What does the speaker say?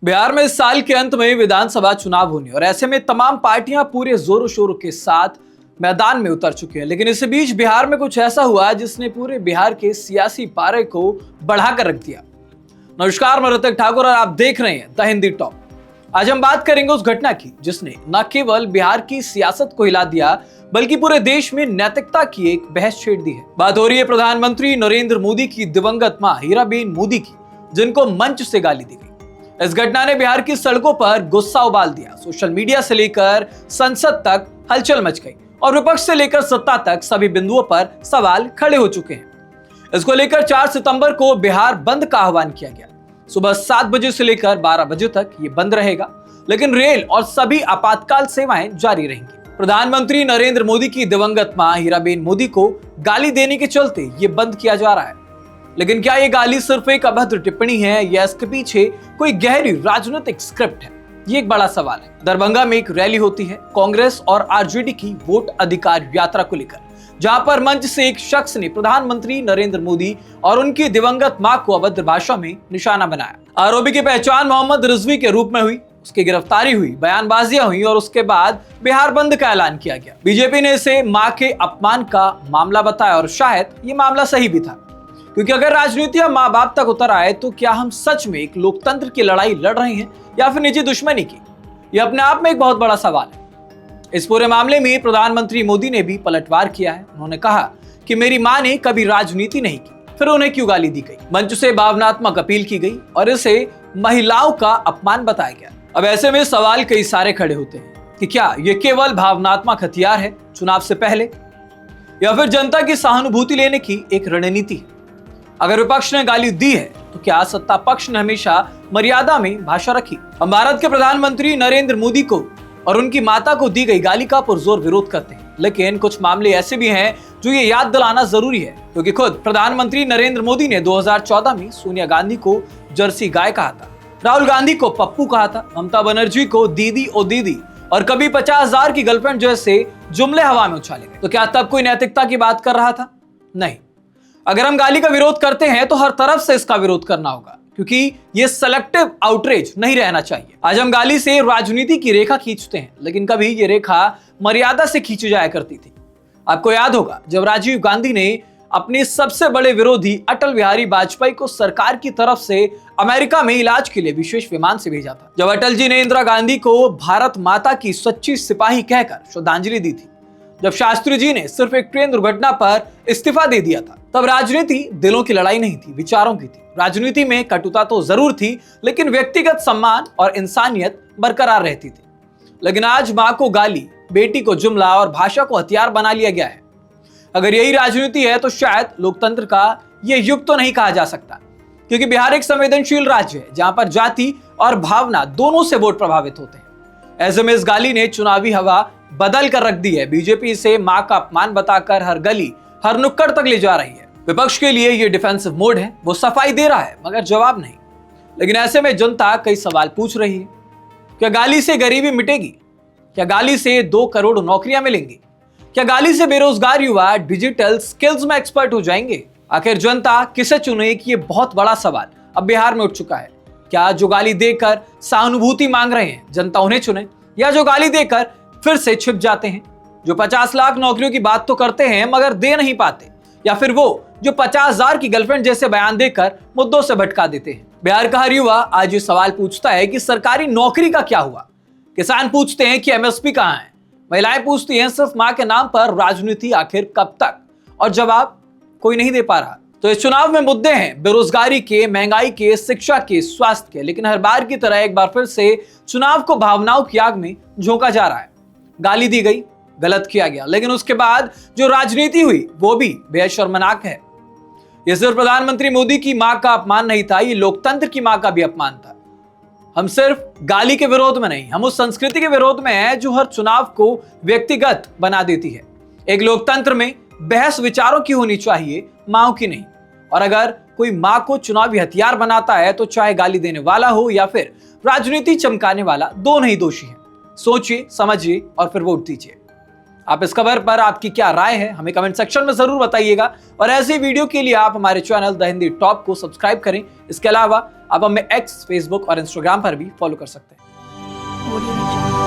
बिहार में इस साल के अंत में विधानसभा चुनाव होने और ऐसे में तमाम पार्टियां पूरे जोरों शोरों के साथ मैदान में उतर चुकी हैं। लेकिन इसी बीच बिहार में कुछ ऐसा हुआ जिसने पूरे बिहार के सियासी पारे को बढ़ाकर रख दिया। नमस्कार, मैं ऋतिक ठाकुर और आप देख रहे हैं द हिंदी टॉप। आज हम बात करेंगे उस घटना की जिसने न केवल बिहार की सियासत को हिला दिया बल्कि पूरे देश में नैतिकता की एक बहस छेड़ दी है। बात हो रही है प्रधानमंत्री नरेंद्र मोदी की दिवंगत मां हीराबेन मोदी की, जिनको मंच से गाली दी गई। इस घटना ने बिहार की सड़कों पर गुस्सा उबाल दिया। सोशल मीडिया से लेकर संसद तक हलचल मच गई और विपक्ष से लेकर सत्ता तक सभी बिंदुओं पर सवाल खड़े हो चुके हैं। इसको लेकर 4 सितंबर को बिहार बंद का आह्वान किया गया। सुबह 7 बजे से लेकर 12 बजे तक ये बंद रहेगा, लेकिन रेल और सभी आपातकाल सेवाएं जारी रहेंगी। प्रधानमंत्री नरेंद्र मोदी की दिवंगत मां हीराबेन मोदी को गाली देने के चलते ये बंद किया जा रहा है। लेकिन क्या ये गाली सिर्फ एक अभद्र टिप्पणी है या इसके पीछे कोई गहरी राजनीतिक स्क्रिप्ट है? ये एक बड़ा सवाल है। दरभंगा में एक रैली होती है कांग्रेस और आरजेडी की वोट अधिकार यात्रा को लेकर, जहां पर मंच से एक शख्स ने प्रधानमंत्री नरेंद्र मोदी और उनकी दिवंगत मां को अभद्र भाषा में निशाना बनाया। आरोपी की पहचान मोहम्मद रिजवी के रूप में हुई, उसकी गिरफ्तारी हुई, बयानबाजियां हुई और उसके बाद बिहार बंद का ऐलान किया गया। बीजेपी ने इसे मां के अपमान का मामला बताया और शायद ये मामला सही भी था, क्योंकि अगर राजनीति माँ बाप तक उतर आए तो क्या हम सच में एक लोकतंत्र की लड़ाई लड़ रहे हैं या फिर निजी दुश्मनी की? यह अपने आप में एक बहुत बड़ा सवाल है। इस पूरे मामले में प्रधानमंत्री मोदी ने भी पलटवार किया है। उन्होंने कहा कि मेरी मां ने कभी राजनीति नहीं की, फिर उन्हें क्यों गाली दी गई? मंच से भावनात्मक अपील की गई और इसे महिलाओं का अपमान बताया गया। अब ऐसे में सवाल कई सारे खड़े होते हैं कि क्या ये केवल भावनात्मक हथियार है चुनाव से पहले, या फिर जनता की सहानुभूति लेने की एक रणनीति है? अगर विपक्ष ने गाली दी है तो क्या सत्ता पक्ष ने हमेशा मर्यादा में भाषा रखी? हम भारत के प्रधानमंत्री नरेंद्र मोदी को और उनकी माता को दी गई गाली का पुरजोर विरोध करते हैं, लेकिन कुछ मामले ऐसे भी हैं जो ये याद दिलाना जरूरी है, क्योंकि खुद प्रधानमंत्री नरेंद्र मोदी ने 2014 में सोनिया गांधी को जर्सी गाय कहा था, राहुल गांधी को पप्पू कहा था, ममता बनर्जी को दीदी ओ दीदी और कभी 50,000 की गर्लफ्रेंड जैसे जुमले हवा में उछाले गए। तो क्या तब कोई नैतिकता की बात कर रहा था? नहीं। अगर हम गाली का विरोध करते हैं तो हर तरफ से इसका विरोध करना होगा, क्योंकि ये सेलेक्टिव आउटरीच नहीं रहना चाहिए। आज हम गाली से राजनीति की रेखा खींचते हैं, लेकिन कभी ये रेखा मर्यादा से खींची जाया करती थी। आपको याद होगा जब राजीव गांधी ने अपने सबसे बड़े विरोधी अटल बिहारी वाजपेयी को सरकार की तरफ से अमेरिका में इलाज के लिए विशेष विमान से भेजा था। जब अटल जी ने इंदिरा गांधी को भारत माता की सच्ची सिपाही कहकर श्रद्धांजलि दी थी, जब शास्त्री जी ने सिर्फ एक ट्रेन दुर्घटना पर इस्तीफा दे दिया था, तब राजनीति दिलों की लड़ाई नहीं थी, विचारों की थी। राजनीति में कटुता तो जरूर थी, लेकिन व्यक्तिगत सम्मान और इंसानियत बरकरार रहती थी। लेकिन आज मां को गाली, बेटी को जुमला और भाषा को हथियार बना लिया गया है। अगर यही राजनीति है तो शायद लोकतंत्र का यह युग तो नहीं कहा जा सकता, क्योंकि बिहार एक संवेदनशील राज्य है जहां पर जाति और भावना दोनों से वोट प्रभावित होते हैं। ऐसे में इस गाली ने चुनावी हवा बदल कर रख दी है। बीजेपी इसे मां का अपमान बताकर हर गली, हर नुक्कड़ तक ले जा रही है। विपक्ष के लिए ये डिफेंसिव मोड है, वो सफाई दे रहा है मगर जवाब नहीं। लेकिन ऐसे में जनता कई सवाल पूछ रही है। क्या गाली से गरीबी मिटेगी? क्या गाली से 2 करोड़ नौकरियां मिलेंगी? क्या गाली से बेरोजगार युवा डिजिटल स्किल्स में एक्सपर्ट हो जाएंगे? आखिर जनता किसे चुने कि ये बहुत बड़ा सवाल अब बिहार में उठ चुका है। क्या जो गाली देकर सहानुभूति मांग रहे हैं जनता उन्हें चुने, या जो गाली देकर फिर से छिप जाते हैं, जो 50 लाख नौकरियों की बात तो करते हैं मगर दे नहीं पाते, या फिर वो जो 50,000 की गर्लफ्रेंड जैसे बयान देकर मुद्दों से भटका देते हैं? बिहार का हर युवा आज ये सवाल पूछता है कि सरकारी नौकरी का क्या हुआ? किसान पूछते हैं कि एमएसपी कहां है? महिलाएं पूछती हैं सिर्फ मां के नाम पर राजनीति आखिर कब तक? और जवाब कोई नहीं दे पा रहा। तो इस चुनाव में मुद्दे हैं बेरोजगारी के, महंगाई के, शिक्षा के, स्वास्थ्य के, लेकिन हर बार की तरह एक बार फिर से चुनाव को भावनाओं की आग में झोंका जा रहा है। गाली दी गई, गलत किया गया, लेकिन उसके बाद जो राजनीति हुई वो भी बेहद शर्मनाक है। यह सिर्फ प्रधानमंत्री मोदी की मां का अपमान नहीं था, ये लोकतंत्र की मां का भी अपमान था। हम सिर्फ गाली के विरोध में नहीं, हम उस संस्कृति के विरोध में हैं जो हर चुनाव को व्यक्तिगत बना देती है। एक लोकतंत्र में बहस विचारों की होनी चाहिए, मांओं की नहीं। और अगर कोई मां को चुनावी हथियार बनाता है तो चाहे गाली देने वाला हो या फिर राजनीति चमकाने वाला, दोनों ही दोषी हैं। सोचिए, समझिए और फिर वोट दीजिए। आप इस खबर पर आपकी क्या राय है हमें कमेंट सेक्शन में जरूर बताइएगा और ऐसी वीडियो के लिए आप हमारे चैनल द हिंदी टॉप को सब्सक्राइब करें। इसके अलावा आप हमें एक्स, फेसबुक और इंस्टाग्राम पर भी फॉलो कर सकते हैं। Audio Jungle.